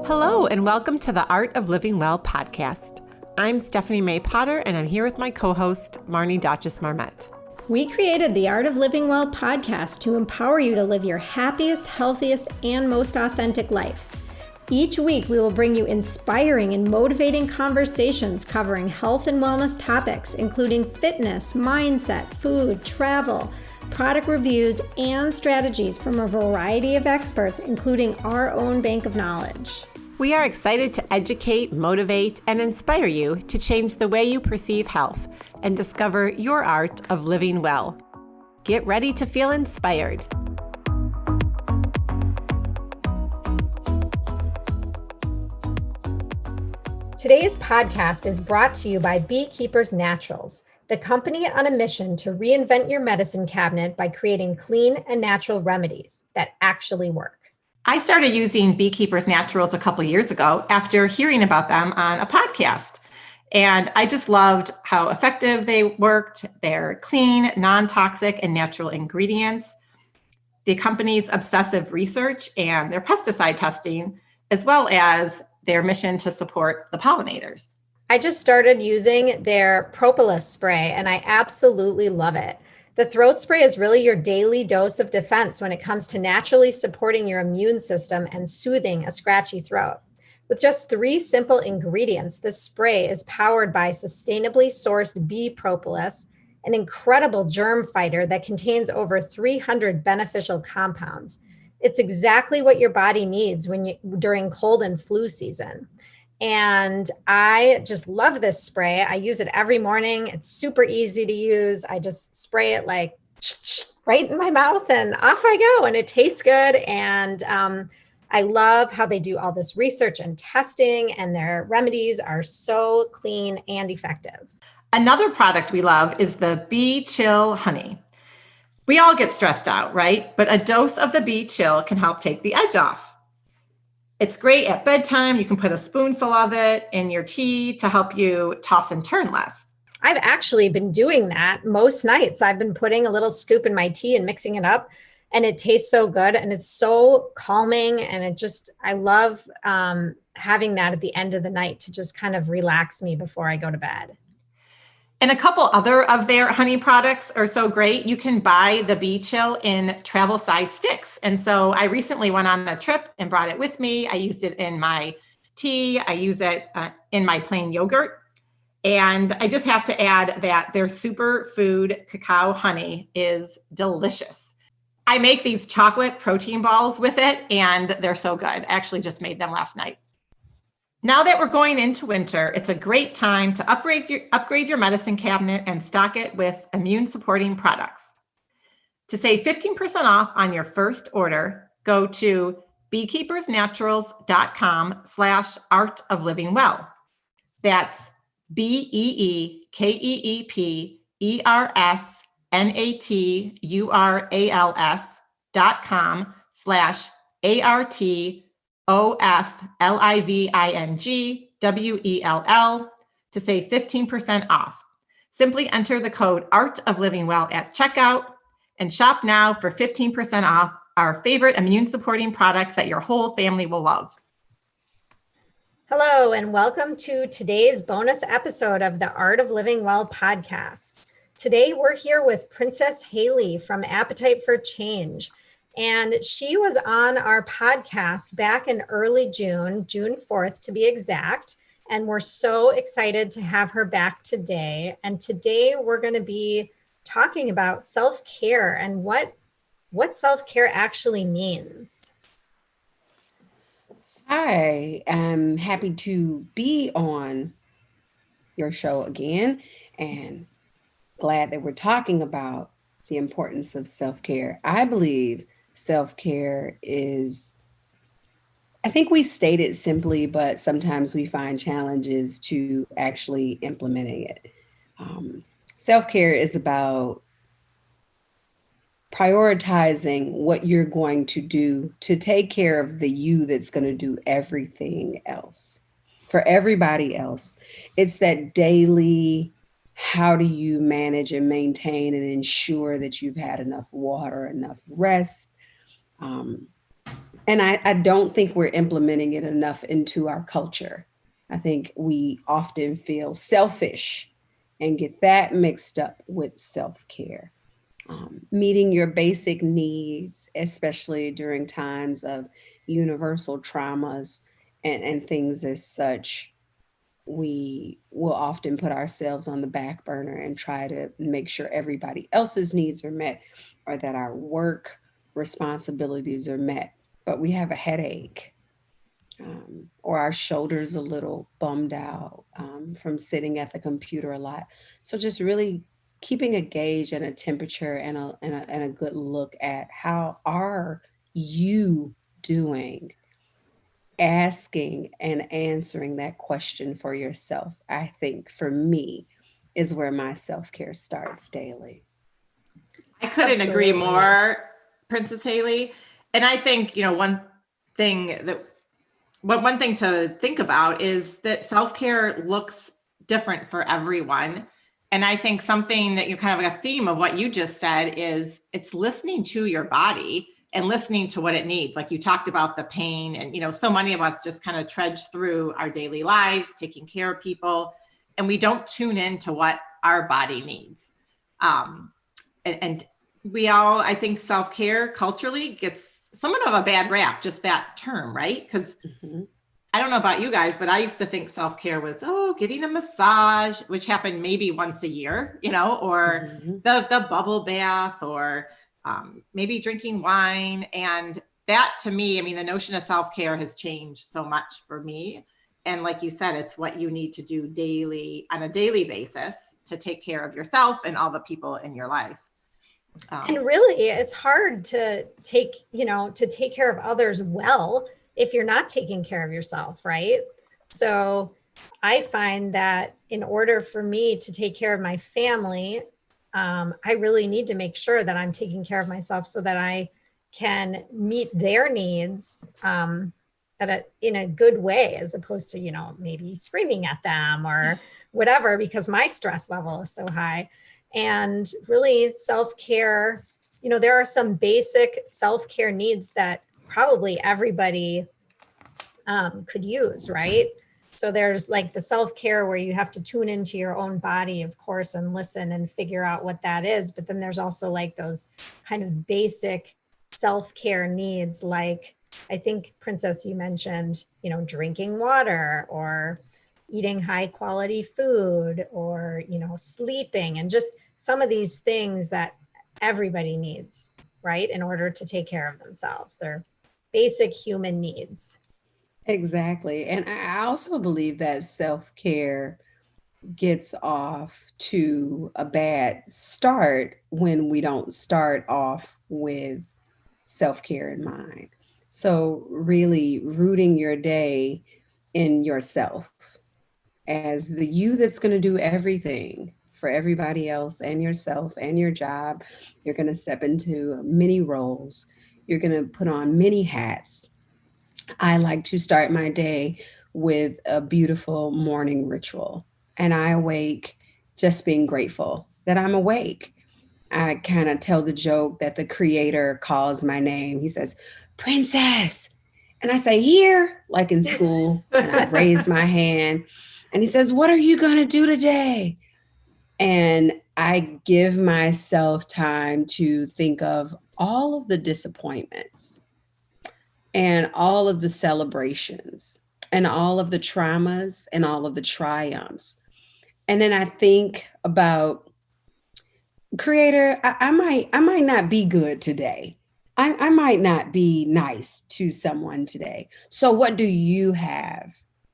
Hello, and welcome to the Art of Living Well podcast. I'm Stephanie Mae Potter, and I'm here with my co-host, Marnie Dotches-Marmette. We created the Art of Living Well podcast to empower you to live your happiest, healthiest, and most authentic life. Each week, we will bring you inspiring and motivating conversations covering health and wellness topics, including fitness, mindset, food, travel, product reviews, and strategies from a variety of experts, including our own bank of knowledge. We are excited to educate, motivate, and inspire you to change the way you perceive health and discover your art of living well. Get ready to feel inspired. Today's podcast is brought to you by Beekeepers Naturals, the company on a mission to reinvent your medicine cabinet by creating clean and natural remedies that actually work. I started using Beekeepers Naturals a couple years ago after hearing about them on a podcast. And I just loved how effective they worked. They're clean, non-toxic, and natural ingredients. The company's obsessive research and their pesticide testing, as well as their mission to support the pollinators. I just started using their propolis spray and I absolutely love it. The throat spray is really your daily dose of defense when it comes to naturally supporting your immune system and soothing a scratchy throat. With just 3 simple ingredients, this spray is powered by sustainably sourced bee propolis, an incredible germ fighter that contains over 300 beneficial compounds. It's exactly what your body needs during cold and flu season. And I just love this spray. I use it every morning. It's super easy to use. I just spray it like right in my mouth and off I go. And it tastes good. And I love how they do all this research and testing, and their remedies are so clean and effective. Another product we love is the Bee Chill Honey. We all get stressed out, right? But a dose of the Bee Chill can help take the edge off. It's great at bedtime. You can put a spoonful of it in your tea to help you toss and turn less. I've actually been doing that most nights. I've been putting a little scoop in my tea and mixing it up, and it tastes so good and it's so calming. And I love having that at the end of the night to just kind of relax me before I go to bed. And a couple other of their honey products are so great. You can buy the Bee Chill in travel size sticks. And so I recently went on a trip and brought it with me. I used it in my tea. I use it in my plain yogurt. And I just have to add that their superfood cacao honey is delicious. I make these chocolate protein balls with it, and they're so good. I actually just made them last night. Now that we're going into winter, it's a great time to upgrade your medicine cabinet and stock it with immune-supporting products. To save 15% off on your first order, go to beekeepersnaturals.com/artoflivingwell. That's beekeepersnaturals.com/ARTOFLIVINGWELL to save 15% off. Simply enter the code Art of Living Well at checkout and shop now for 15% off our favorite immune supporting products that your whole family will love. Hello, and welcome to today's bonus episode of the Art of Living Well podcast. Today, we're here with Princess Haley from Appetite for Change. And she was on our podcast back in early June 4th to be exact. And we're so excited to have her back today. And today we're going to be talking about self-care and what self-care actually means. Hi, I'm happy to be on your show again and glad that we're talking about the importance of self-care. I believe self-care is, I think we state it simply, but sometimes we find challenges to actually implementing it. Self-care is about prioritizing what you're going to do to take care of the you that's going to do everything else for everybody else. It's that daily, how do you manage and maintain and ensure that you've had enough water, enough rest, And I don't think we're implementing it enough into our culture. I think we often feel selfish and get that mixed up with self-care. Meeting your basic needs, especially during times of universal traumas and things as such, we will often put ourselves on the back burner and try to make sure everybody else's needs are met or that our work responsibilities are met. But we have a headache, or our shoulders a little bummed out from sitting at the computer a lot. So just really keeping a gauge and a temperature and a good look at how are you doing, asking and answering that question for yourself, I think for me is where my self-care starts daily. I couldn't agree more, Princess Haley. And I think, thing that one thing to think about is that self-care looks different for everyone. And I think something that kind of a theme of what you just said is it's listening to your body and listening to what it needs. Like you talked about the pain and, so many of us just kind of trudge through our daily lives, taking care of people, and we don't tune into what our body needs. And we all, I think self-care culturally gets somewhat of a bad rap, just that term, right? Because I don't know about you guys, but I used to think self-care was, getting a massage, which happened maybe once a year, or the bubble bath, or maybe drinking wine. And that to me, the notion of self-care has changed so much for me. And like you said, it's what you need to do daily on a daily basis to take care of yourself and all the people in your life. And really, it's hard to take care of others well if you're not taking care of yourself, right? So I find that in order for me to take care of my family, I really need to make sure that I'm taking care of myself so that I can meet their needs in a good way, as opposed to, maybe screaming at them or whatever, because my stress level is so high. And really self-care, there are some basic self-care needs that probably everybody could use, right? So there's like the self-care where you have to tune into your own body, of course, and listen and figure out what that is. But then there's also like those kind of basic self-care needs, like I think, Princess, you mentioned, drinking water or eating high quality food or, sleeping, and just some of these things that everybody needs, right? In order to take care of themselves. They're basic human needs. Exactly. And I also believe that self-care gets off to a bad start when we don't start off with self-care in mind. So really rooting your day in yourself as the you that's going to do everything for everybody else and yourself and your job. You're going to step into many roles. You're going to put on many hats. I like to start my day with a beautiful morning ritual. And I awake just being grateful that I'm awake. I kind of tell the joke that the creator calls my name. He says, "Princess." And I say, "Here," like in school. And I raise my hand. And he says, "What are you going to do today?" And I give myself time to think of all of the disappointments and all of the celebrations and all of the traumas and all of the triumphs. And then I think about, Creator, I might not be good today. I might not be nice to someone today. So what do you have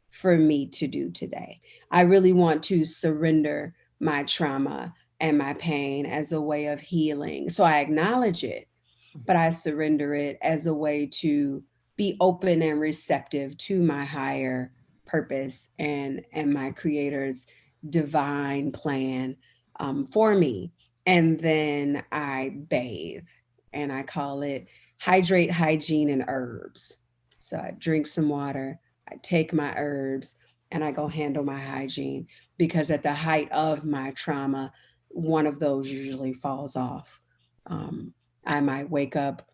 for me to do today? I really want to surrender my trauma and my pain as a way of healing. So I acknowledge it, but I surrender it as a way to be open and receptive to my higher purpose and my creator's divine plan for me. And then I bathe, and I call it hydrate, hygiene, and herbs. So I drink some water, I take my herbs, and I go handle my hygiene, because at the height of my trauma, one of those usually falls off. I might wake up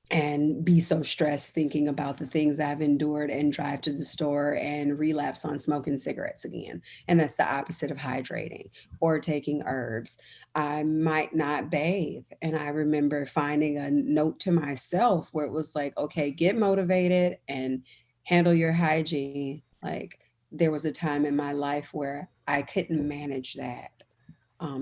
and be so stressed thinking about the things I've endured and drive to the store and relapse on smoking cigarettes again. And that's the opposite of hydrating or taking herbs. I might not bathe. And I remember finding a note to myself where it was like, okay, get motivated and handle your hygiene. Like there was a time in my life where I couldn't manage that.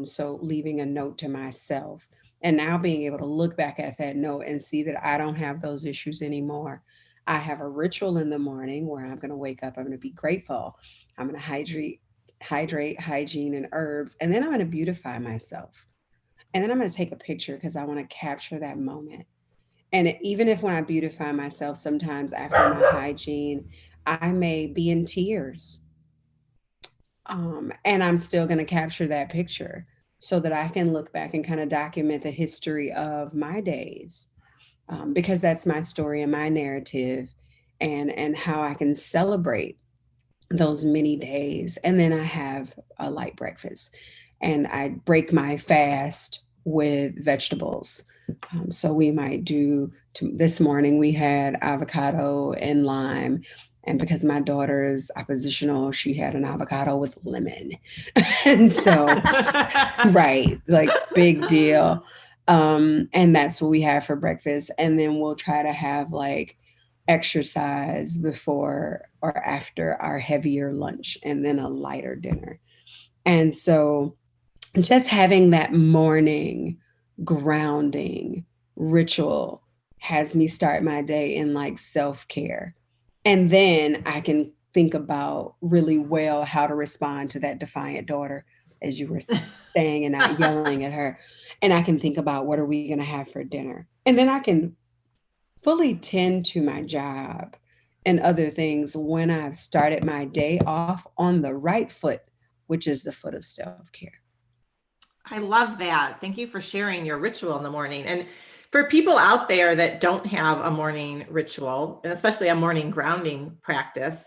So leaving a note to myself and now being able to look back at that note and see that I don't have those issues anymore. I have a ritual in the morning where I'm going to wake up, I'm going to be grateful, I'm going to hydrate, hygiene, and herbs, and then I'm going to beautify myself. And then I'm going to take a picture because I want to capture that moment. And even if when I beautify myself, sometimes after my hygiene, I may be in tears, and I'm still going to capture that picture so that I can look back and kind of document the history of my days, because that's my story and my narrative, and how I can celebrate those many days. And then I have a light breakfast, and I break my fast with vegetables. So we might do this morning we had avocado and lime. And because my daughter is oppositional, she had an avocado with lemon. And so, right, like big deal. And that's what we have for breakfast. And then we'll try to have like exercise before or after our heavier lunch and then a lighter dinner. And so just having that morning grounding ritual has me start my day in like self-care. And then I can think about really well how to respond to that defiant daughter, as you were saying, and not yelling at her. And I can think about what are we going to have for dinner. And then I can fully tend to my job and other things when I've started my day off on the right foot, which is the foot of self-care. I love that. Thank you for sharing your ritual in the morning. And for people out there that don't have a morning ritual, and especially a morning grounding practice,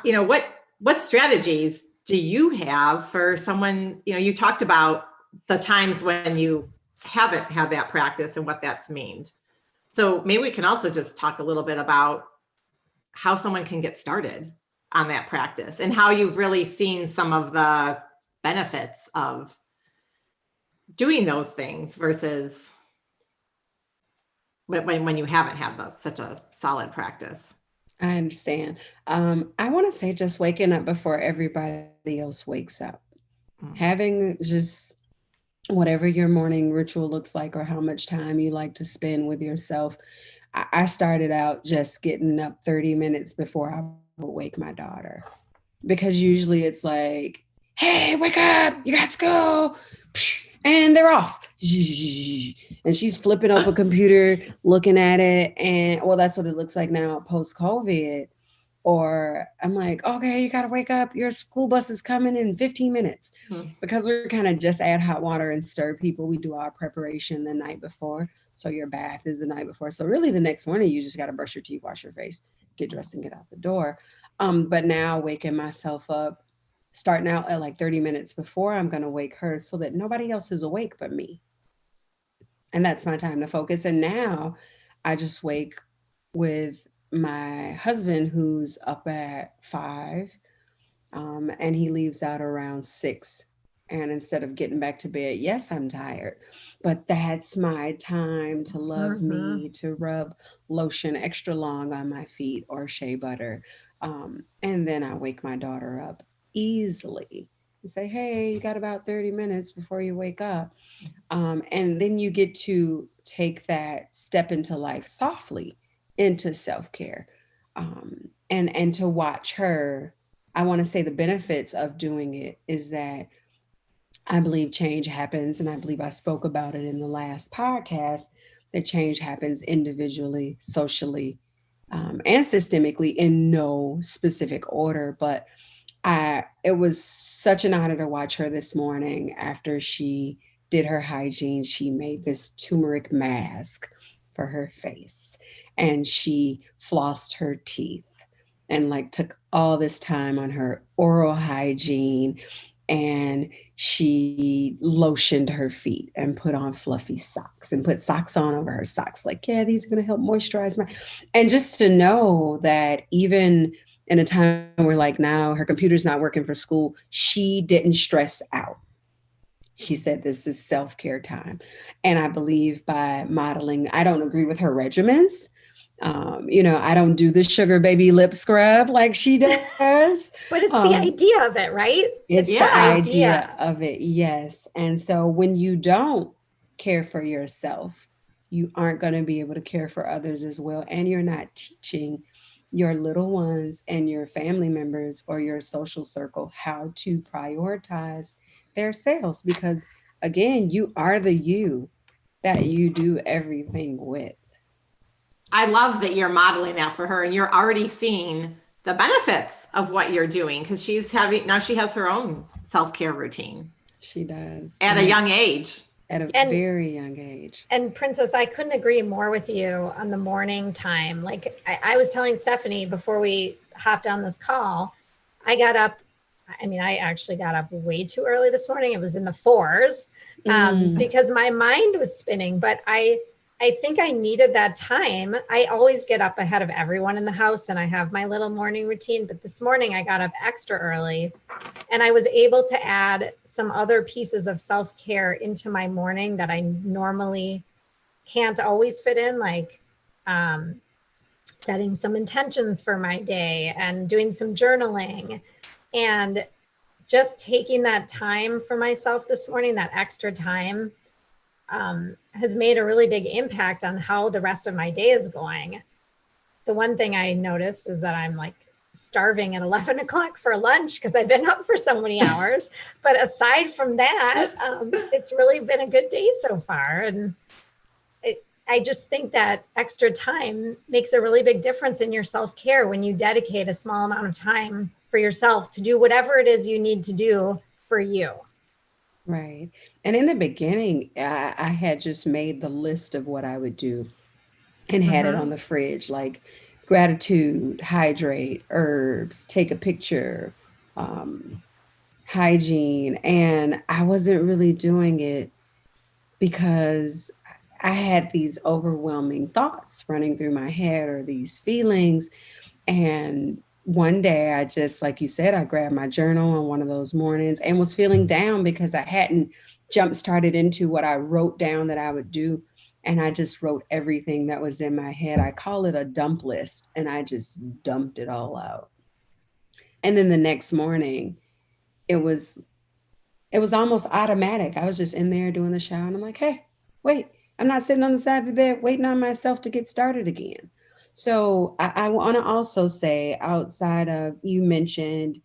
what strategies do you have for someone, you talked about the times when you haven't had that practice and what that's meant. So maybe we can also just talk a little bit about how someone can get started on that practice and how you've really seen some of the benefits of doing those things versus when you haven't had such a solid practice. I understand. I want to say just waking up before everybody else wakes up. Having just whatever your morning ritual looks like or how much time you like to spend with yourself. I started out just getting up 30 minutes before I would wake my daughter, because usually it's like, hey, wake up, you got school. And they're off. And she's flipping up a computer, looking at it. And well, that's what it looks like now post-COVID. Or I'm like, okay, you got to wake up. Your school bus is coming in 15 minutes. Because we're kind of just add hot water and stir people. We do our preparation the night before. So your bath is the night before. So really the next morning, you just got to brush your teeth, wash your face, get dressed and get out the door. But now waking myself up, starting out at like 30 minutes before I'm going to wake her so that nobody else is awake but me. And that's my time to focus. And now I just wake with my husband, who's up at 5, and he leaves out around 6. And instead of getting back to bed, yes, I'm tired, but that's my time to love me, to rub lotion extra long on my feet or shea butter. And then I wake my daughter up easily and say, hey, you got about 30 minutes before you wake up. And then you get to take that step into life softly, into self-care, and to watch her. I want to say the benefits of doing it is that I believe change happens, and I believe I spoke about it in the last podcast, that change happens individually, socially, and systemically in no specific order. But it was such an honor to watch her this morning. After she did her hygiene, she made this turmeric mask for her face, and she flossed her teeth and like took all this time on her oral hygiene. and she lotioned her feet and put on fluffy socks and put socks on over her socks. Like, yeah, these are going to help moisturize my, and just to know that even in a time where like now her computer's not working for school, she didn't stress out. She said, this is self-care time. And I believe by modeling, I don't agree with her regimens. I don't do the sugar baby lip scrub like she does. But it's the idea of it, right? It's the idea of it. Yes. And so when you don't care for yourself, you aren't going to be able to care for others as well. And you're not teaching your little ones and your family members or your social circle how to prioritize their selves, because again, you are the you that you do everything with. I love that you're modeling that for her and you're already seeing the benefits of what you're doing, because she has her own self-care routine. She does. At a young age. At a very young age. And Princess, I couldn't agree more with you on the morning time. Like I was telling Stephanie before we hopped on this call, I actually got up way too early this morning. It was in the 4s because my mind was spinning, but I think I needed that time. I always get up ahead of everyone in the house and I have my little morning routine, but this morning I got up extra early and I was able to add some other pieces of self-care into my morning that I normally can't always fit in, like setting some intentions for my day and doing some journaling, and just taking that time for myself this morning, that extra time, has made a really big impact on how the rest of my day is going. The one thing I noticed is that I'm like starving at 11 o'clock for lunch because I've been up for so many hours. But aside from that, it's really been a good day so far. And I just think that extra time makes a really big difference in your self-care when you dedicate a small amount of time for yourself to do whatever it is you need to do for you. Right. And in the beginning, I had just made the list of what I would do and had it on the fridge, like gratitude, hydrate, herbs, take a picture, hygiene. And I wasn't really doing it because I had these overwhelming thoughts running through my head or these feelings. And one day I just, like you said, I grabbed my journal on one of those mornings and was feeling down because I hadn't jump started into what I wrote down that I would do. And I just wrote everything that was in my head. I call it a dump list, and I just dumped it all out. And then the next morning, it was almost automatic. I was just in there doing the shower and I'm like, hey, wait, I'm not sitting on the side of the bed waiting on myself to get started again. So I want to also say, outside of, you mentioned,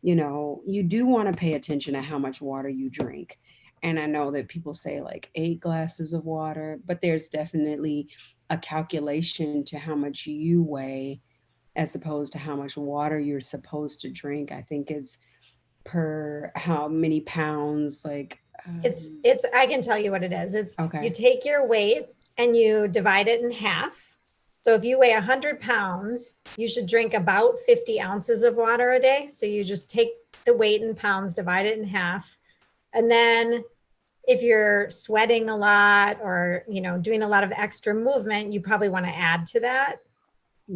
you do want to pay attention to how much water you drink. And I know that people say like 8 glasses of water, but there's definitely a calculation to how much you weigh as opposed to how much water you're supposed to drink. I think it's per how many pounds, like it's I can tell you what it is. It's okay. You take your weight and you divide it in half. So if you weigh 100 pounds, you should drink about 50 ounces of water a day. So you just take the weight in pounds, divide it in half. And then if you're sweating a lot or, doing a lot of extra movement, you probably want to add to that.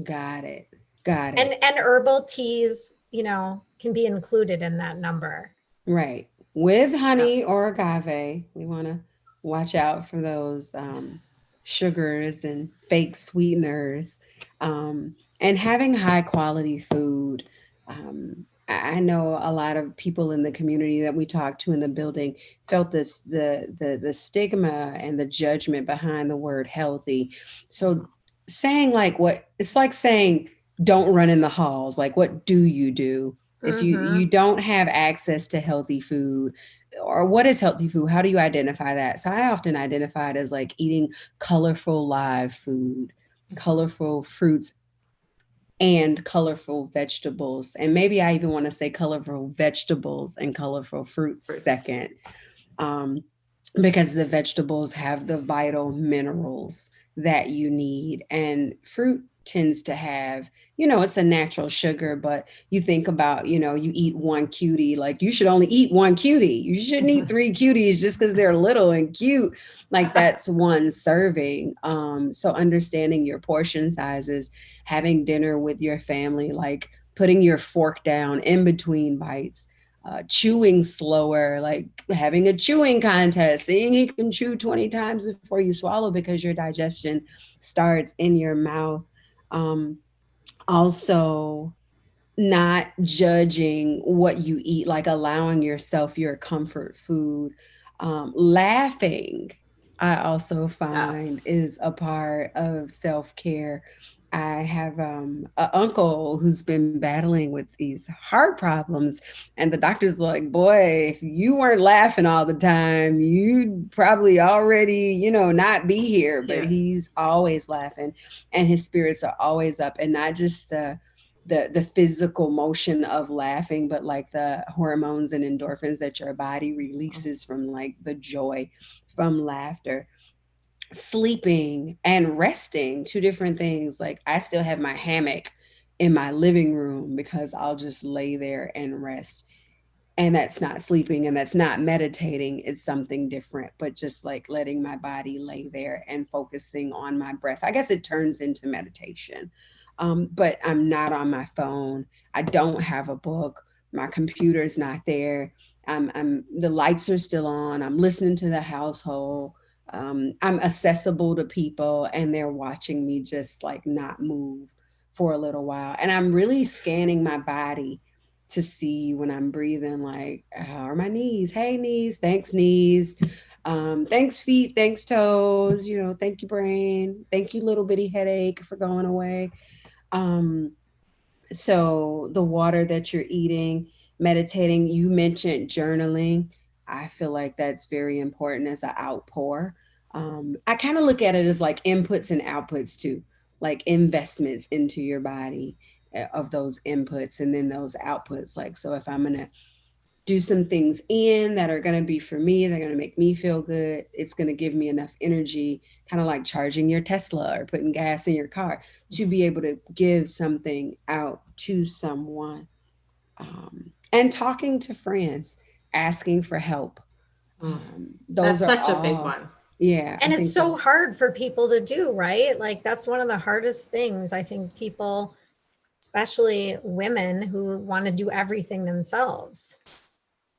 Got it. And herbal teas, can be included in that number. Right. With honey or agave, we want to watch out for those sugars and fake sweeteners, and having high quality food. I know a lot of people in the community that we talked to in the building felt the stigma and the judgment behind the word healthy. So saying it's like saying, don't run in the halls. Like, what do you do? If you don't have access to healthy food, or what is healthy food? How do you identify that? So I often identify it as like eating colorful live food, colorful fruits, and colorful vegetables. And maybe I even want to say colorful vegetables and colorful fruits second, because the vegetables have the vital minerals that you need. And fruit tends to have, it's a natural sugar, but you think about, you eat one cutie, like you should only eat one cutie. You shouldn't eat 3 cuties just because they're little and cute. Like that's one serving. So understanding your portion sizes, having dinner with your family, like putting your fork down in between bites, chewing slower, like having a chewing contest, seeing you can chew 20 times before you swallow because your digestion starts in your mouth. Also, not judging what you eat, like allowing yourself your comfort food. Laughing, I also find is a part of self-care. I have an uncle who's been battling with these heart problems, and the doctor's like, boy, if you weren't laughing all the time, you'd probably already, not be here. But he's always laughing, and his spirits are always up, and not just the physical motion of laughing, but like the hormones and endorphins that your body releases from like the joy from laughter. Sleeping and resting, 2 different things. Like I still have my hammock in my living room because I'll just lay there and rest. And that's not sleeping and that's not meditating. It's something different, but just like letting my body lay there and focusing on my breath. I guess it turns into meditation. But I'm not on my phone. I don't have a book. My computer's not there. The lights are still on. I'm listening to the household. I'm accessible to people and they're watching me just like not move for a little while. And I'm really scanning my body to see when I'm breathing, like, how are my knees? Hey, knees. Thanks, knees. Thanks, feet. Thanks, toes. Thank you, brain. Thank you, little bitty headache, for going away. So the water that you're eating, meditating, you mentioned journaling. I feel like that's very important as an outpour. I kind of look at it as like inputs and outputs too, like investments into your body of those inputs and then those outputs. Like, so if I'm going to do some things in that are going to be for me, they're going to make me feel good. It's going to give me enough energy, kind of like charging your Tesla or putting gas in your car, to be able to give something out to someone. And talking to friends, asking for help. Those that's such a big one. Yeah. And it's so hard for people to do, right? Like that's one of the hardest things. I think people, especially women who want to do everything themselves.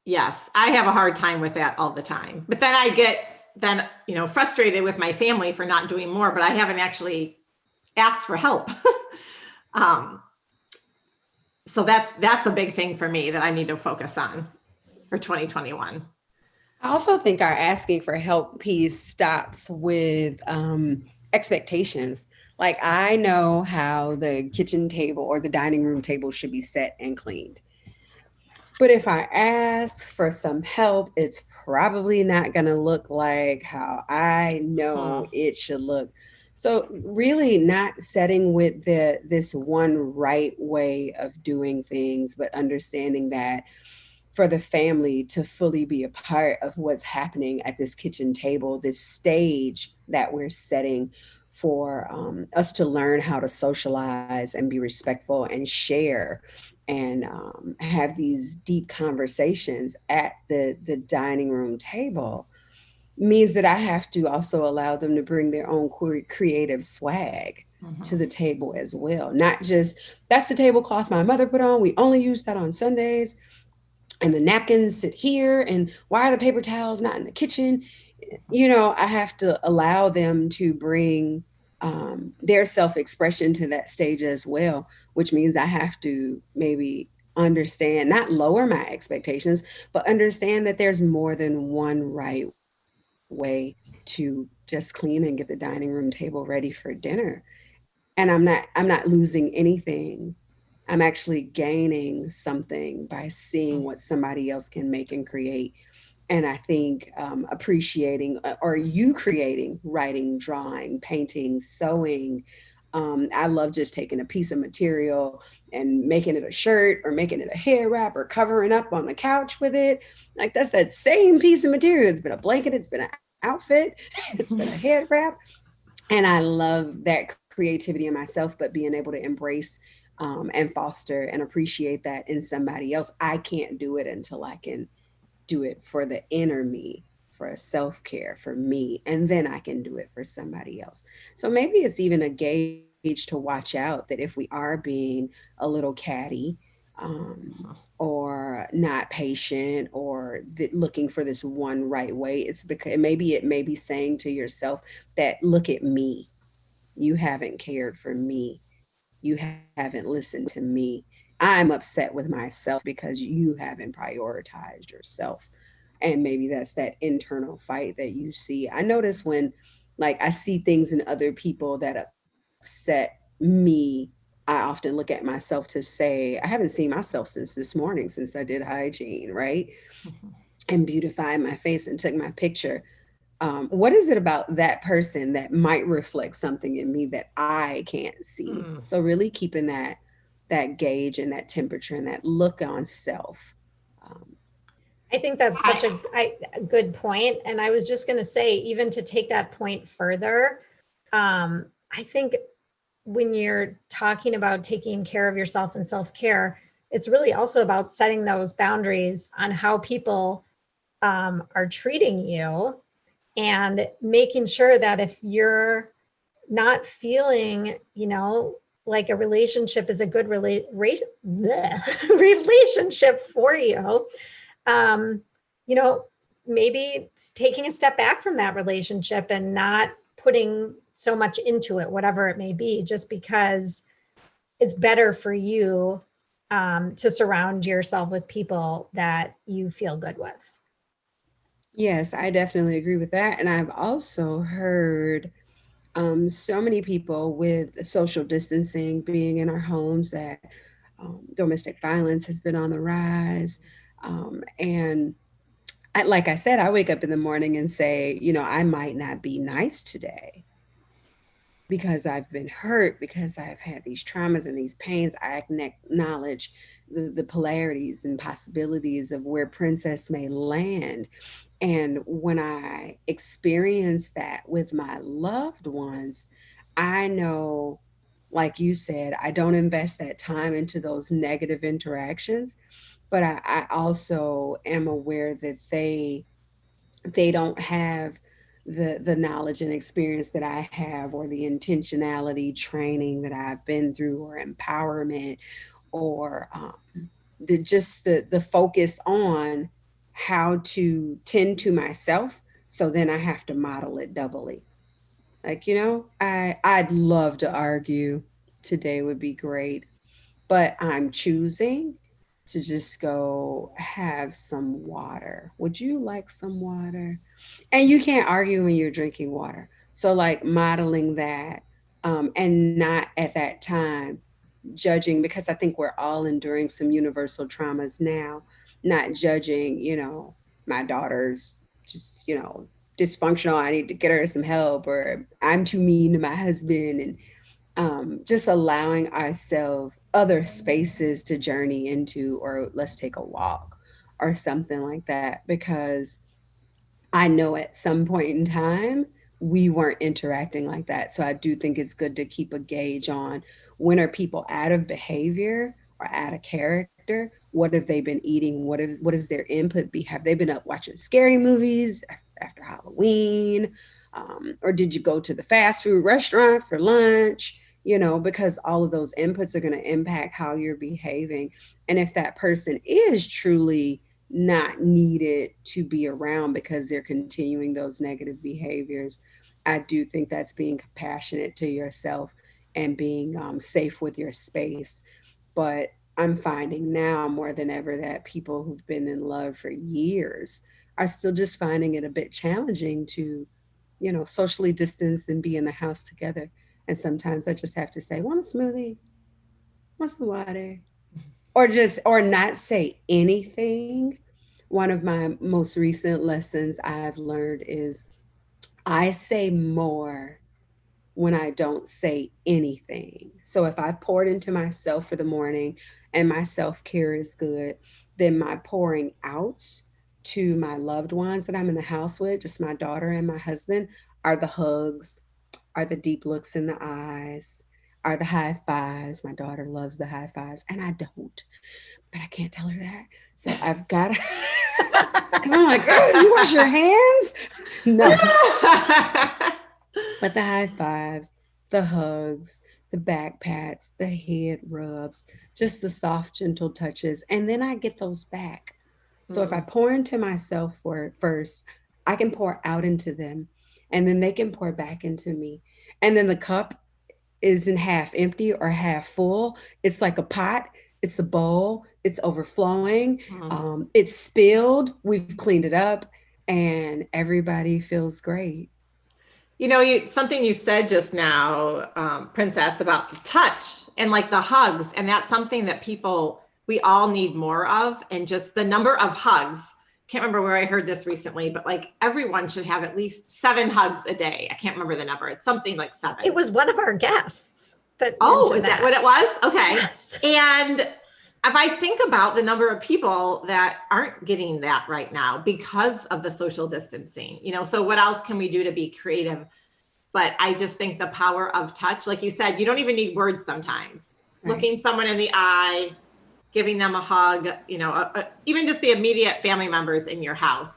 Yes, I have a hard time with that all the time. But then I get frustrated with my family for not doing more, but I haven't actually asked for help. So that's a big thing for me that I need to focus on for 2021. I also think our asking for help piece stops with expectations. Like I know how the kitchen table or the dining room table should be set and cleaned. But if I ask for some help, it's probably not going to look like how I know it should look. So really not setting with this one right way of doing things, but understanding that for the family to fully be a part of what's happening at this kitchen table, this stage that we're setting for us to learn how to socialize and be respectful and share and have these deep conversations at the dining room table, means that I have to also allow them to bring their own creative swag to the table as well. Not just, that's the tablecloth my mother put on, we only use that on Sundays, and the napkins sit here, and why are the paper towels not in the kitchen? I have to allow them to bring their self-expression to that stage as well, which means I have to maybe understand, not lower my expectations, but understand that there's more than one right way to just clean and get the dining room table ready for dinner. And I'm not losing anything. I'm actually gaining something by seeing what somebody else can make and create. And I think appreciating, or you creating, writing, drawing, painting, sewing. I love just taking a piece of material and making it a shirt or making it a hair wrap or covering up on the couch with it. Like that's that same piece of material. It's been a blanket, it's been an outfit, it's been a head wrap. And I love that creativity in myself, but being able to embrace and foster and appreciate that in somebody else. I can't do it until I can do it for the inner me, for a self care for me, and then I can do it for somebody else. So maybe it's even a gauge to watch out that if we are being a little catty, or not patient, or looking for this one right way, it's because maybe it may be saying to yourself that, look at me, you haven't cared for me, you haven't listened to me, I'm upset with myself because you haven't prioritized yourself. And maybe that's that internal fight that you see. I notice when, like, I see things in other people that upset me, I often look at myself to say, I haven't seen myself since this morning, since I did hygiene, right? And beautified my face and took my picture. What is it about that person that might reflect something in me that I can't see? Mm. So really keeping that gauge and that temperature and that look on self. Um, I think that's I, such a good point. And I was just going to say, even to take that point further, I think when you're talking about taking care of yourself and self care, it's really also about setting those boundaries on how people are treating you, and making sure that if you're not feeling, like a relationship is a good relationship for you, um, you know, maybe taking a step back from that relationship and not putting so much into it, whatever it may be, just because it's better for you to surround yourself with people that you feel good with. yes, I definitely agree with that. And I've also heard so many people with social distancing being in our homes that domestic violence has been on the rise. And like I said, I wake up in the morning and say, I might not be nice today because I've been hurt, because I've had these traumas and these pains. I acknowledge the polarities and possibilities of where Princess may land. And when I experience that with my loved ones, I know, like you said, I don't invest that time into those negative interactions, but I also am aware that they don't have the knowledge and experience that I have, or the intentionality training that I've been through, or empowerment, or the focus on how to tend to myself. So then I have to model it doubly. Like, I'd love to argue. Today would be great, but I'm choosing to just go have some water. Would you like some water? And you can't argue when you're drinking water. So, like, modeling that, and not at that time judging, because I think we're all enduring some universal traumas now, not judging, my daughter's just, dysfunctional. I need to get her some help, or I'm too mean to my husband. And just allowing ourselves other spaces to journey into, or let's take a walk or something like that, because I know at some point in time we weren't interacting like that. So I do think it's good to keep a gauge on, when are people out of behavior or out of character? What have they been eating? What is their input be? Have they been up watching scary movies after Halloween? Or did you go to the fast food restaurant for lunch? Because all of those inputs are going to impact how you're behaving. And if that person is truly not needed to be around because they're continuing those negative behaviors, I do think that's being compassionate to yourself and being safe with your space. But I'm finding now more than ever that people who've been in love for years are still just finding it a bit challenging to, socially distance and be in the house together. And sometimes I just have to say, want a smoothie? Want some water? Or not say anything. One of my most recent lessons I've learned is, I say more when I don't say anything. So if I've poured into myself for the morning and my self-care is good, then my pouring out to my loved ones that I'm in the house with, just my daughter and my husband, are the hugs, are the deep looks in the eyes, are the high fives. My daughter loves the high fives, and I don't, but I can't tell her that. So I've got to, because I'm like, oh, you wash your hands? No. But the high fives, the hugs, the back pats, the head rubs, just the soft, gentle touches. And then I get those back. So if I pour into myself first, I can pour out into them, and then they can pour back into me. And then the cup isn't half empty or half full. It's like a pot. It's a bowl. It's overflowing. It's spilled. We've cleaned it up, and everybody feels great. You know, something you said just now, Princess, about the touch and like the hugs, and that's something that we all need more of, and just the number of hugs. Can't remember where I heard this recently, but like everyone should have at least 7 hugs a day. I can't remember the number. It's something like 7. It was one of our guests that. Oh, is that what it was? Okay. Yes. And if I think about the number of people that aren't getting that right now because of the social distancing, so what else can we do to be creative? But I just think the power of touch, like you said, you don't even need words sometimes. Right. Looking someone in the eye, giving them a hug, even just the immediate family members in your house.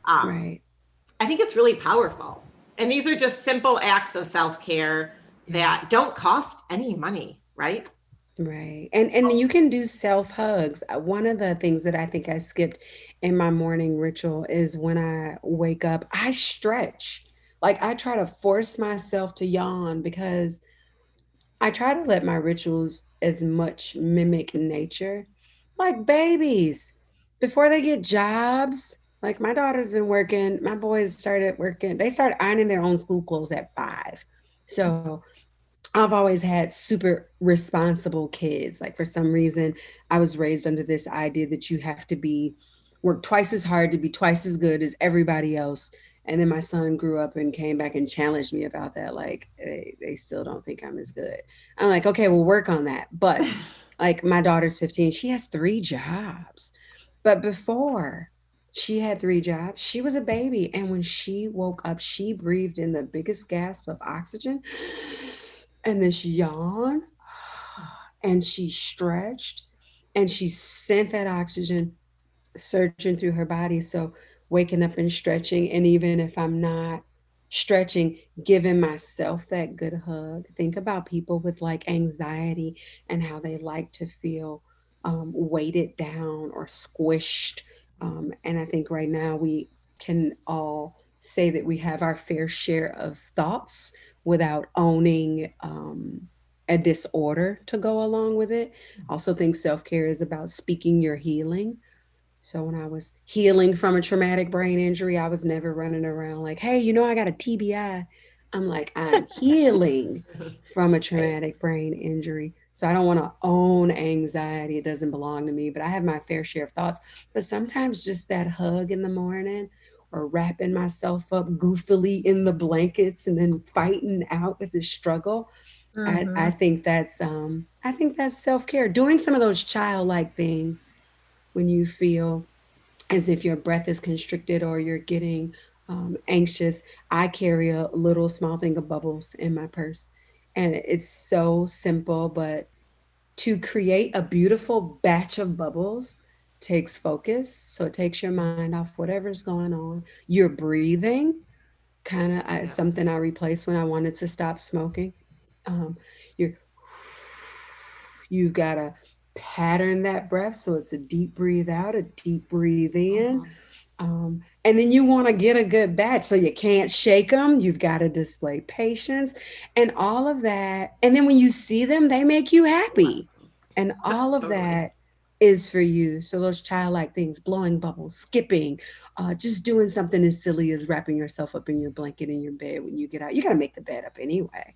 Right. I think it's really powerful. And these are just simple acts of self-care that don't cost any money, right? Right. And you can do self hugs. One of the things that I think I skipped in my morning ritual is when I wake up, I stretch. Like I try to force myself to yawn, because I try to let my rituals as much mimic nature, like babies. Before they get jobs, like my daughter's been working, my boys started working, they started ironing their own school clothes at 5. So I've always had super responsible kids. Like for some reason, I was raised under this idea that you have to work twice as hard to be twice as good as everybody else. And then my son grew up and came back and challenged me about that. Like they still don't think I'm as good. I'm like, okay, we'll work on that. But like my daughter's 15, she has 3 jobs. But before she had 3 jobs, she was a baby. And when she woke up, she breathed in the biggest gasp of oxygen and this yawn, and she stretched, and she sent that oxygen surging through her body. So waking up and stretching, and even if I'm not stretching, giving myself that good hug. Think about people with like anxiety and how they like to feel weighted down or squished. And I think right now we can all say that we have our fair share of thoughts without owning a disorder to go along with it. I also think self-care is about speaking your healing. So when I was healing from a traumatic brain injury, I was never running around like, hey, I got a TBI. I'm like, I'm healing from a traumatic brain injury. So I don't want to own anxiety. It doesn't belong to me, but I have my fair share of thoughts. But sometimes just that hug in the morning, or wrapping myself up goofily in the blankets and then fighting out with the struggle. I think that's self-care. Doing some of those childlike things when you feel as if your breath is constricted or you're getting anxious. I carry a little small thing of bubbles in my purse, and it's so simple, but to create a beautiful batch of bubbles takes focus. So it takes your mind off whatever's going on. You're breathing, kind of something I replaced when I wanted to stop smoking. You're you've got to pattern that breath, so it's a deep breathe out, a deep breathe in. And then you want to get a good batch, so you can't shake them. You've got to display patience and all of that. And then when you see them, they make you happy. And all of that is for you. So those childlike things, blowing bubbles, skipping, just doing something as silly as wrapping yourself up in your blanket in your bed when you get out. You got to make the bed up anyway.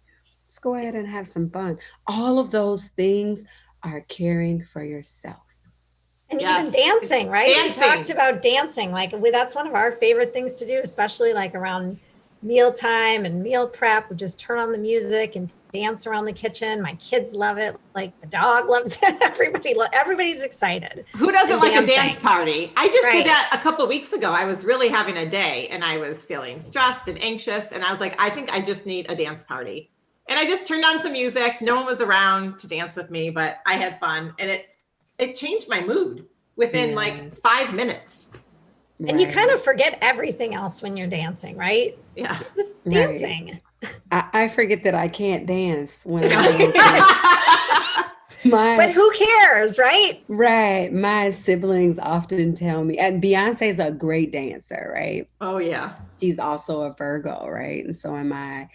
Just go ahead and have some fun. All of those things are caring for yourself. And even dancing, right? We talked about dancing. Like that's one of our favorite things to do, especially like around mealtime and meal prep, would just turn on the music and dance around the kitchen. My kids love it. Like the dog loves it. Everybody's excited. Who doesn't like dancing. a dance party? I just did that a couple of weeks ago. I was really having a day and I was feeling stressed and anxious. And I was like, I think I just need a dance party. And I just turned on some music. No one was around to dance with me, but I had fun. And it changed my mood within like 5 minutes. And you kind of forget everything else when you're dancing, right? Yeah. Just dancing. Right. I forget that I can't dance when I'm dancing. But who cares, right? Right. My siblings often tell me, and Beyonce's a great dancer, right? Oh, yeah. She's also a Virgo, right? And so am I.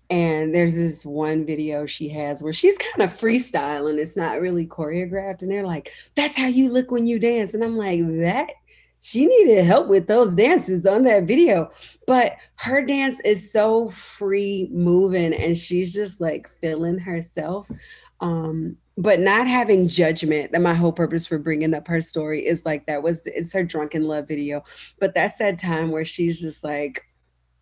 And there's this one video she has where she's kind of freestyling. It's not really choreographed. And they're like, that's how you look when you dance. And I'm like, she needed help with those dances on that video. But her dance is so free moving and she's just like feeling herself. But not having judgment. That my whole purpose for bringing up her story is like, it's her drunken love video. But that's that time where she's just like,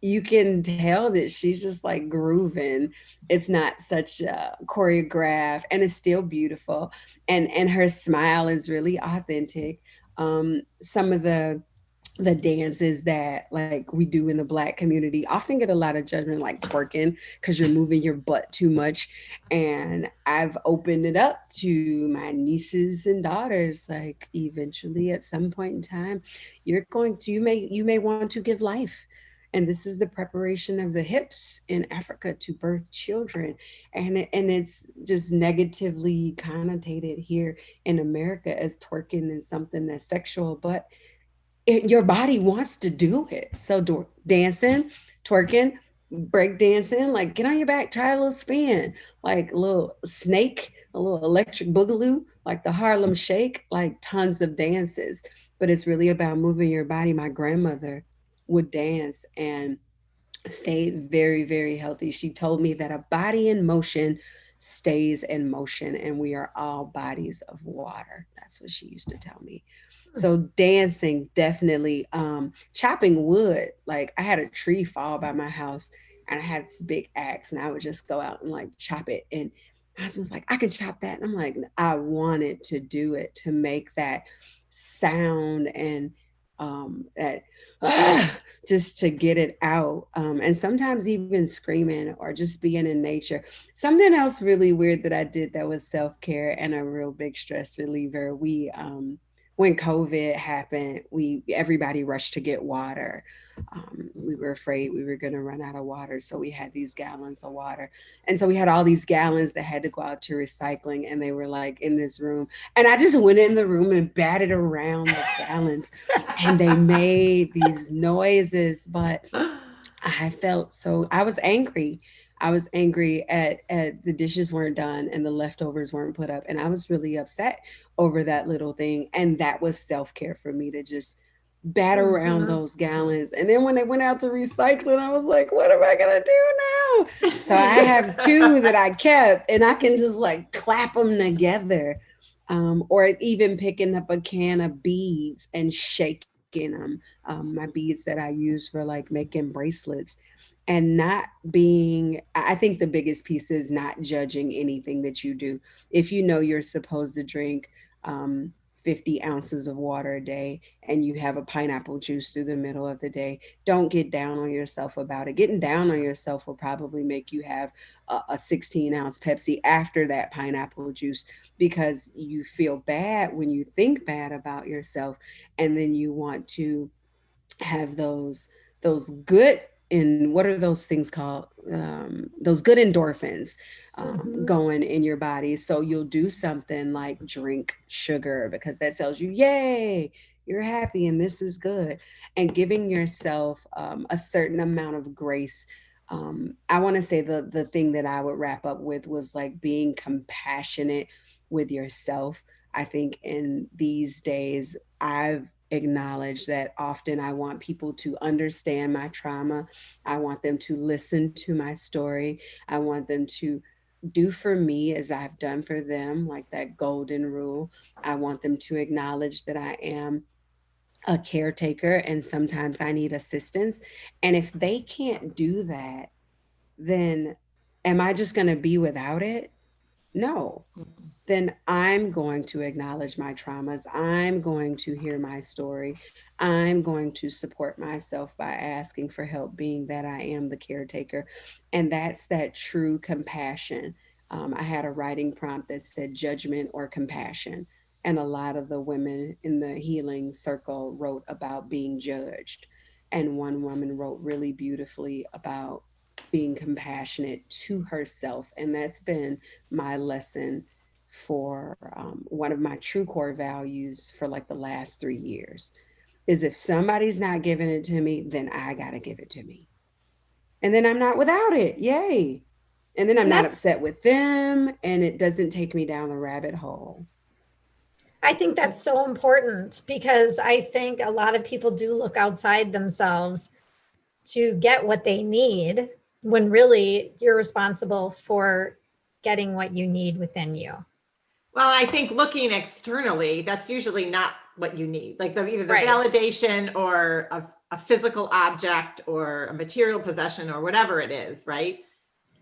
you can tell that she's just like grooving. It's not such a choreograph and it's still beautiful. And her smile is really authentic. Some of the dances that like we do in the Black community often get a lot of judgment, like twerking, because you're moving your butt too much. And I've opened it up to my nieces and daughters, like eventually at some point in time, you may want to give life. And this is the preparation of the hips in Africa to birth children. And it's just negatively connotated here in America as twerking and something that's sexual, but your body wants to do it. So dancing, twerking, break dancing, like get on your back, try a little spin, like a little snake, a little electric boogaloo, like the Harlem Shake, like tons of dances. But it's really about moving your body. My grandmother would dance and stayed very, very healthy. She told me that a body in motion stays in motion, and we are all bodies of water. That's what she used to tell me. So dancing, definitely. Chopping wood, like I had a tree fall by my house and I had this big axe and I would just go out and like chop it. And my husband was like, I can chop that. And I'm like, I wanted to do it, to make that sound and that just to get it out. And sometimes even screaming or just being in nature. Something else really weird that I did that was self-care and a real big stress reliever. When COVID happened, everybody rushed to get water. We were afraid we were going to run out of water. So we had these gallons of water. And so we had all these gallons that had to go out to recycling, and they were like in this room. And I just went in the room and batted around the gallons and they made these noises, but I was angry. I was angry at the dishes weren't done and the leftovers weren't put up. And I was really upset over that little thing. And that was self-care for me, to just bat around those gallons. And then when they went out to recycling, I was like, what am I going to do now? So I have two that I kept, and I can just like clap them together. Or even picking up a can of beads and shaking them. My beads that I use for like making bracelets. And I think the biggest piece is not judging anything that you do. If you know you're supposed to drink 50 ounces of water a day and you have a pineapple juice through the middle of the day, don't get down on yourself about it. Getting down on yourself will probably make you have a 16-ounce Pepsi after that pineapple juice, because you feel bad when you think bad about yourself. And then you want to have those good, and what are those things called? Those good endorphins going in your body. So you'll do something like drink sugar because that tells you, yay, you're happy and this is good. And giving yourself a certain amount of grace. I want to say the thing that I would wrap up with was like being compassionate with yourself. I think in these days, I've acknowledge that often I want people to understand my trauma. I want them to listen to my story. I want them to do for me as I've done for them, like that golden rule. I want them to acknowledge that I am a caretaker and sometimes I need assistance. And if they can't do that, then am I just going to be without it? No. Then I'm going to acknowledge my traumas. I'm going to hear my story. I'm going to support myself by asking for help, being that I am the caretaker. And that's that true compassion. I had a writing prompt that said judgment or compassion. And a lot of the women in the healing circle wrote about being judged. And one woman wrote really beautifully about being compassionate to herself. And that's been my lesson for one of my true core values for like the last 3 years is if somebody's not giving it to me, then I got to give it to me. And then I'm not without it. Yay. And then I'm not upset with them and it doesn't take me down the rabbit hole. I think that's so important because I think a lot of people do look outside themselves to get what they need when really you're responsible for getting what you need within you. Well, I think looking externally, that's usually not what you need. Like either the Right. validation or a physical object or a material possession or whatever it is, right?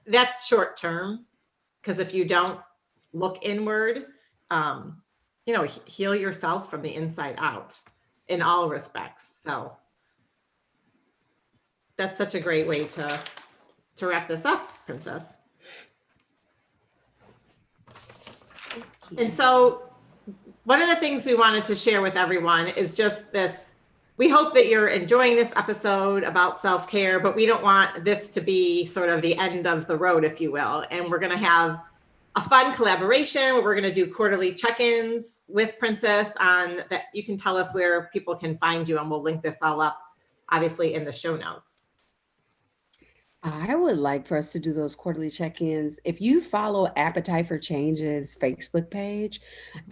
That's short term. Because if you don't look inward, heal yourself from the inside out in all respects. So that's such a great way to wrap this up, Princess. And so one of the things we wanted to share with everyone is just this. We hope that you're enjoying this episode about self-care, but we don't want this to be sort of the end of the road, if you will. And we're going to have a fun collaboration where we're going to do quarterly check-ins with Princess on that. You can tell us where people can find you, and we'll link this all up, obviously, in the show notes. I would like for us to do those quarterly check-ins. If you follow Appetite for Change's Facebook page,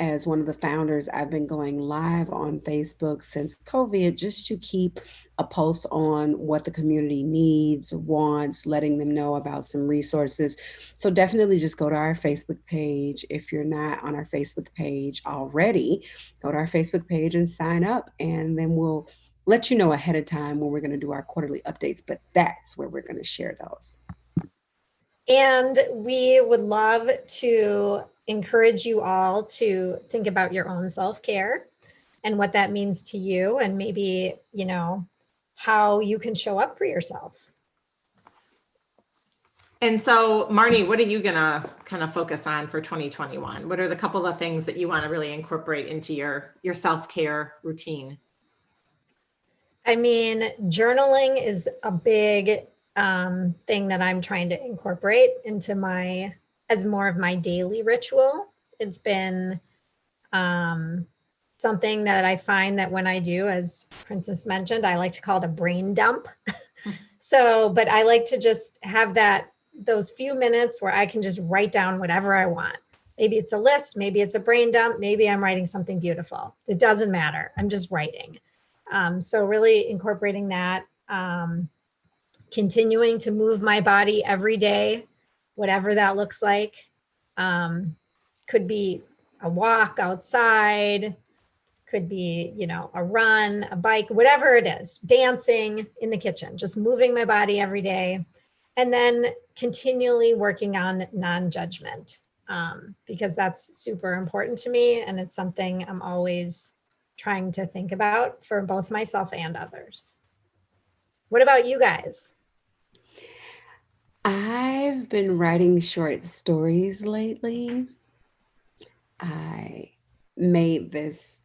as one of the founders, I've been going live on Facebook since COVID just to keep a pulse on what the community needs, wants, letting them know about some resources. So definitely just go to our Facebook page. If you're not on our Facebook page already, go to our Facebook page and sign up, and then we'll let you know ahead of time when we're going to do our quarterly updates, but that's where we're going to share those. And we would love to encourage you all to think about your own self-care and what that means to you, and maybe, how you can show up for yourself. And so, Marnie, what are you going to kind of focus on for 2021? What are the couple of things that you want to really incorporate into your self-care routine? I mean, journaling is a big thing that I'm trying to incorporate into as more of my daily ritual. It's been something that I find that when I do, as Princess mentioned, I like to call it a brain dump. But I like to just have those few minutes where I can just write down whatever I want. Maybe it's a list, maybe it's a brain dump, maybe I'm writing something beautiful. It doesn't matter. I'm just writing. So really incorporating that, continuing to move my body every day, whatever that looks like. Could be a walk outside, could be, a run, a bike, whatever it is, dancing in the kitchen, just moving my body every day. And then continually working on non-judgment, because that's super important to me. And it's something I'm always trying to think about for both myself and others. What about you guys? I've been writing short stories lately. I made this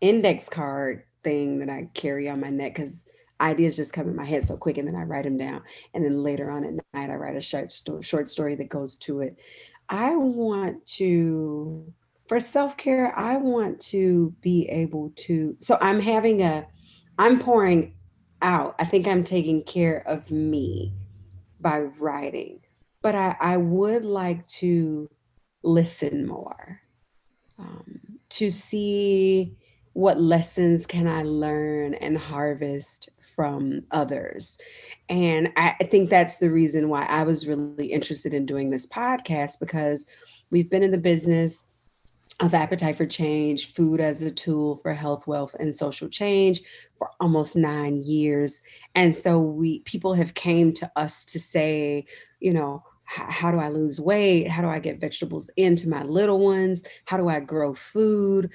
index card thing that I carry on my neck because ideas just come in my head so quick, and then I write them down. And then later on at night, I write a short story that goes to it. For self-care, I want to be able to, so I'm pouring out. I think I'm taking care of me by writing, but I would like to listen more, to see what lessons can I learn and harvest from others. And I think that's the reason why I was really interested in doing this podcast, because we've been in the business of Appetite for Change, Food as a Tool for Health, Wealth, and Social Change for almost 9 years. And so people have came to us to say, you know, how do I lose weight? How do I get vegetables into my little ones? How do I grow food?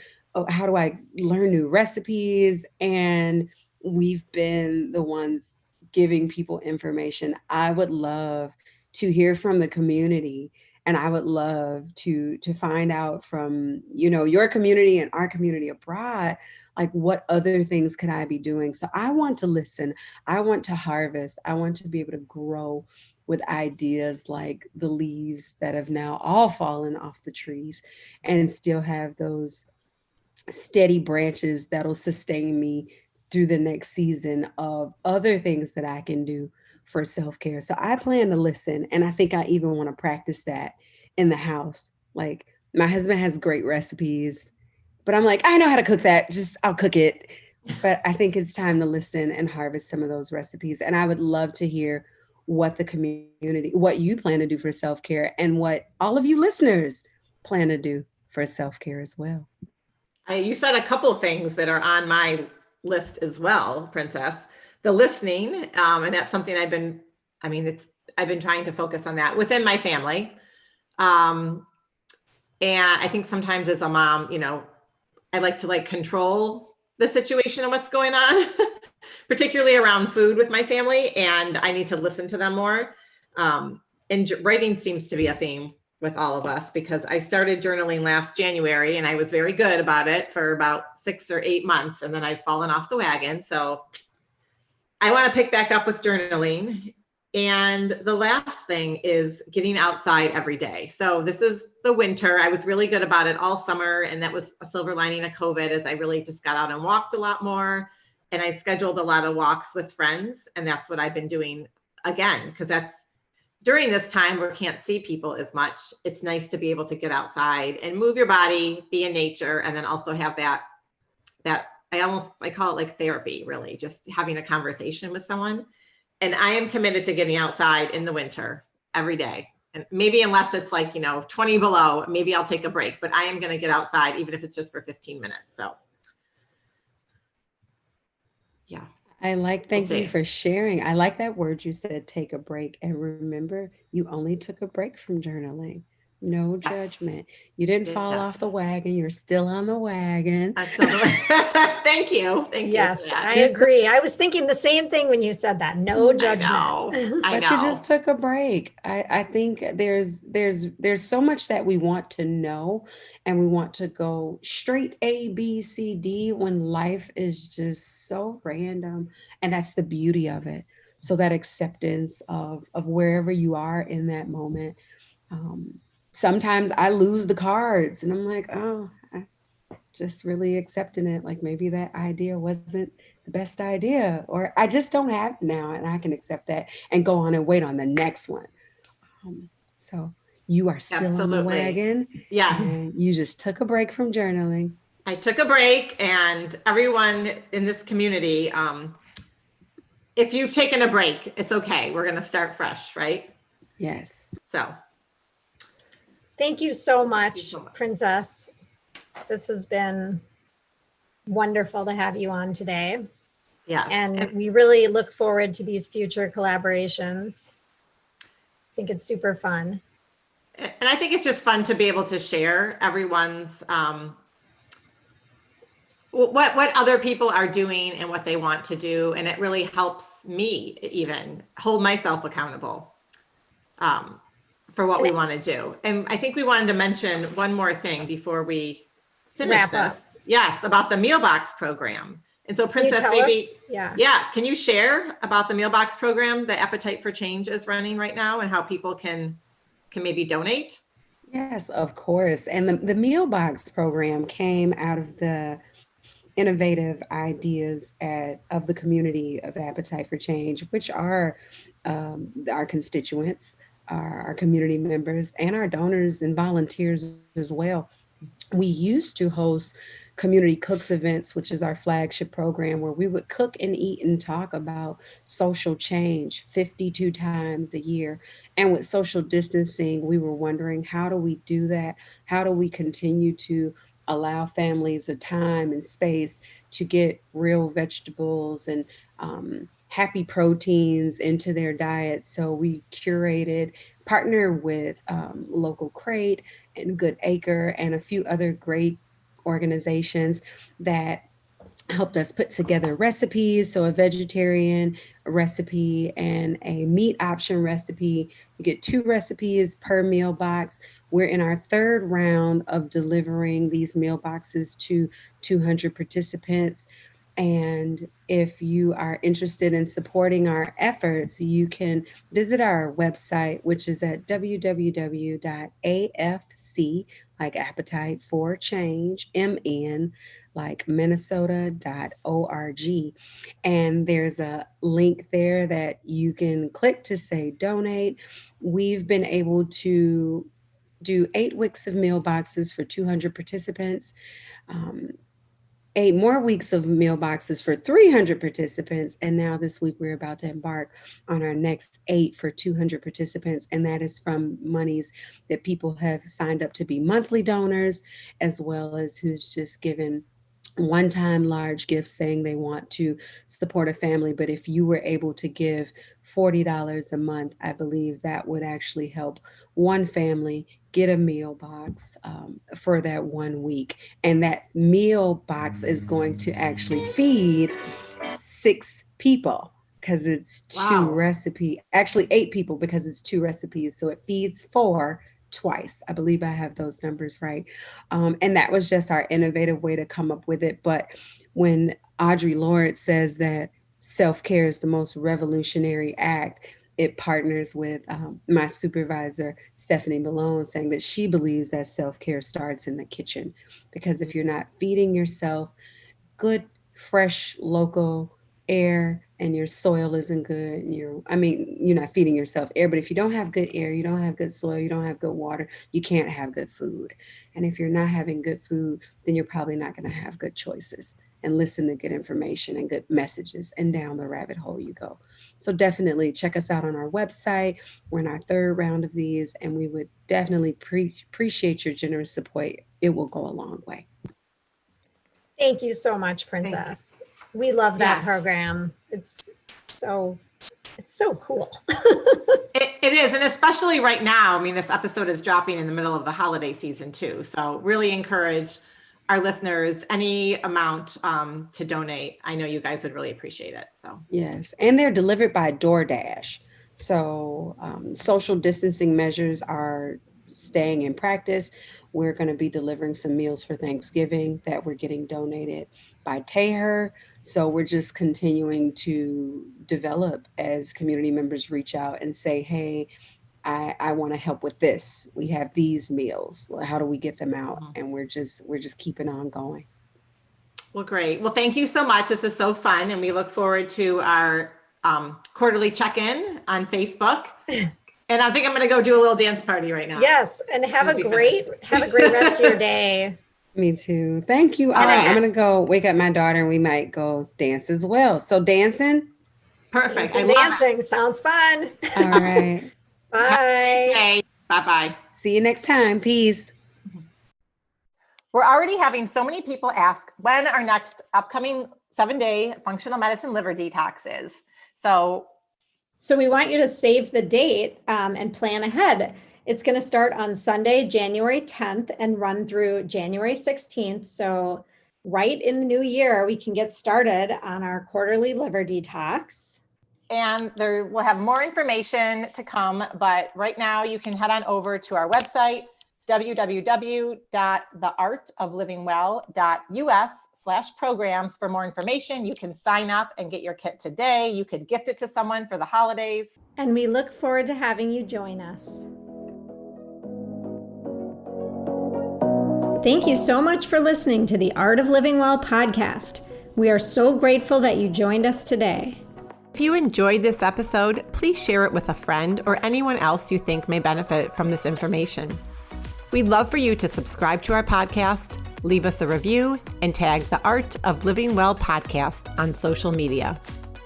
How do I learn new recipes? And we've been the ones giving people information. I would love to hear from the community, and I would love to find out from, you know, your community and our community abroad, like what other things could I be doing? So I want to listen. I want to harvest. I want to be able to grow with ideas like the leaves that have now all fallen off the trees and still have those steady branches that'll sustain me through the next season of other things that I can do for self-care. So I plan to listen, and I think I even want to practice that in the house. Like, my husband has great recipes, but I'm like, I know how to cook that. Just I'll cook it. But I think it's time to listen and harvest some of those recipes. And I would love to hear what the community, what you plan to do for self-care, and what all of you listeners plan to do for self-care as well. You said a couple of things that are on my list as well, Princess. The listening, and that's something I've been trying to focus on that within my family. And I think sometimes as a mom, you know, I like to control the situation and what's going on, particularly around food with my family, and I need to listen to them more. And writing seems to be a theme with all of us, because I started journaling last January and I was very good about it for about 6 or 8 months. And then I've fallen off the wagon. So I want to pick back up with journaling. And the last thing is getting outside every day. So this is the winter. I was really good about it all summer. And that was a silver lining of COVID, as I really just got out and walked a lot more. And I scheduled a lot of walks with friends. And that's what I've been doing again, because that's during this time where we can't see people as much. It's nice to be able to get outside and move your body, be in nature, and then also have that I call it like therapy, really, just having a conversation with someone. And I am committed to getting outside in the winter every day. And maybe unless it's 20 below, maybe I'll take a break, but I am going to get outside, even if it's just for 15 minutes. So yeah. Thank you for sharing. I like that word you said, take a break. And remember, you only took a break from journaling. No judgment. You didn't fall off the wagon. You're still on the wagon. Thank you. Yes, I agree. I was thinking the same thing when you said that. No judgment. I know. But you just took a break. I think there's so much that we want to know, and we want to go straight A, B, C, D, when life is just so random. And that's the beauty of it. So that acceptance of wherever you are in that moment. Sometimes I lose the cards and I'm like, oh, I just really accepting it. Like, maybe that idea wasn't the best idea, or I just don't have it now, and I can accept that and go on and wait on the next one. So you are still on the wagon. Yes. And you just took a break from journaling. I took a break, and everyone in this community, if you've taken a break, it's okay. We're going to start fresh, right? Yes. So. Thank you so much, Princess. This has been wonderful to have you on today. Yeah. And we really look forward to these future collaborations. I think it's super fun. And I think it's just fun to be able to share everyone's, what other people are doing and what they want to do. And it really helps me even hold myself accountable. For what we want to do. And I think we wanted to mention one more thing before we finish this. Yes, about the meal box program. And so, Princess, can you share about the meal box program that Appetite for Change is running right now, and how people can maybe donate? Yes, of course. And the meal box program came out of the innovative ideas of the community of Appetite for Change, which are our constituents, our community members, and our donors and volunteers as well. We used to host Community Cooks events, which is our flagship program, where we would cook and eat and talk about social change 52 times a year. And with social distancing, we were wondering, how do we do that? How do we continue to allow families the time and space to get real vegetables and happy proteins into their diet? So we partner with Local Crate and Good Acre and a few other great organizations that helped us put together recipes. So a vegetarian recipe and a meat option recipe. You get 2 recipes per meal box. We're in our 3rd round of delivering these meal boxes to 200 participants. And if you are interested in supporting our efforts, you can visit our website, which is at www.afc, like appetite for change, MN, like Minnesota.org. And there's a link there that you can click to say donate. We've been able to do 8 weeks of meal boxes for 200 participants. 8 more weeks of meal boxes for 300 participants. And now this week, we're about to embark on our next 8 for 200 participants. And that is from monies that people have signed up to be monthly donors, as well as who's just given one-time large gifts saying they want to support a family. But if you were able to give $40 a month, I believe that would actually help one family get a meal box for that 1 week. And that meal box is going to actually feed 6 people because it's 2 recipes, actually 8 people because it's 2 recipes. So it feeds 4 twice. I believe I have those numbers right. And that was just our innovative way to come up with it. But when Audre Lorde says that self-care is the most revolutionary act, it partners with my supervisor, Stephanie Malone, saying that she believes that self-care starts in the kitchen. Because if you're not feeding yourself good, fresh, local air and your soil isn't good, and you're not feeding yourself air, but if you don't have good air, you don't have good soil, you don't have good water, you can't have good food. And if you're not having good food, then you're probably not going to have good choices and listen to good information and good messages, and down the rabbit hole you go. So definitely check us out on our website. We're in our 3rd round of these, and we would definitely appreciate your generous support. It will go a long way. Thank you so much, Princess. We love that program. It's so cool. It is. And especially right now, I mean, this episode is dropping in the middle of the holiday season too. So really encourage our listeners, any amount to donate. I know you guys would really appreciate it. So yes. And they're delivered by DoorDash. So social distancing measures are staying in practice. We're going to be delivering some meals for Thanksgiving that we're getting donated by Teher. So we're just continuing to develop as community members reach out and say, hey, I want to help with this. We have these meals. How do we get them out? And we're just keeping on going. Well, great. Well, thank you so much. This is so fun. And we look forward to our quarterly check-in on Facebook. And I think I'm going to go do a little dance party right now. Yes. And have a great rest of your day. Me too. Thank you. All right. I'm going to go wake up my daughter and we might go dance as well. So dancing. Perfect. Dancing sounds fun. All right. Bye. Bye-bye. See you next time. Peace. We're already having so many people ask when our next upcoming 7-day functional medicine liver detox is. So we want you to save the date and plan ahead. It's going to start on Sunday, January 10th and run through January 16th. So right in the new year, we can get started on our quarterly liver detox. And we'll have more information to come, but right now you can head on over to our website, www.theartoflivingwell.us/programs for more information. You can sign up and get your kit today. You could gift it to someone for the holidays. And we look forward to having you join us. Thank you so much for listening to the Art of Living Well podcast. We are so grateful that you joined us today. If you enjoyed this episode, please share it with a friend or anyone else you think may benefit from this information. We'd love for you to subscribe to our podcast, leave us a review, and tag the Art of Living Well podcast on social media.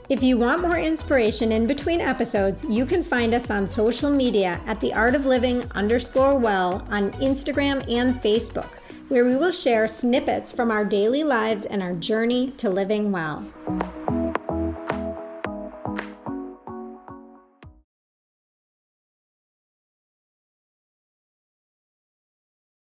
If you want more inspiration in between episodes, you can find us on social media at theartofliving_well on Instagram and Facebook, where we will share snippets from our daily lives and our journey to living well.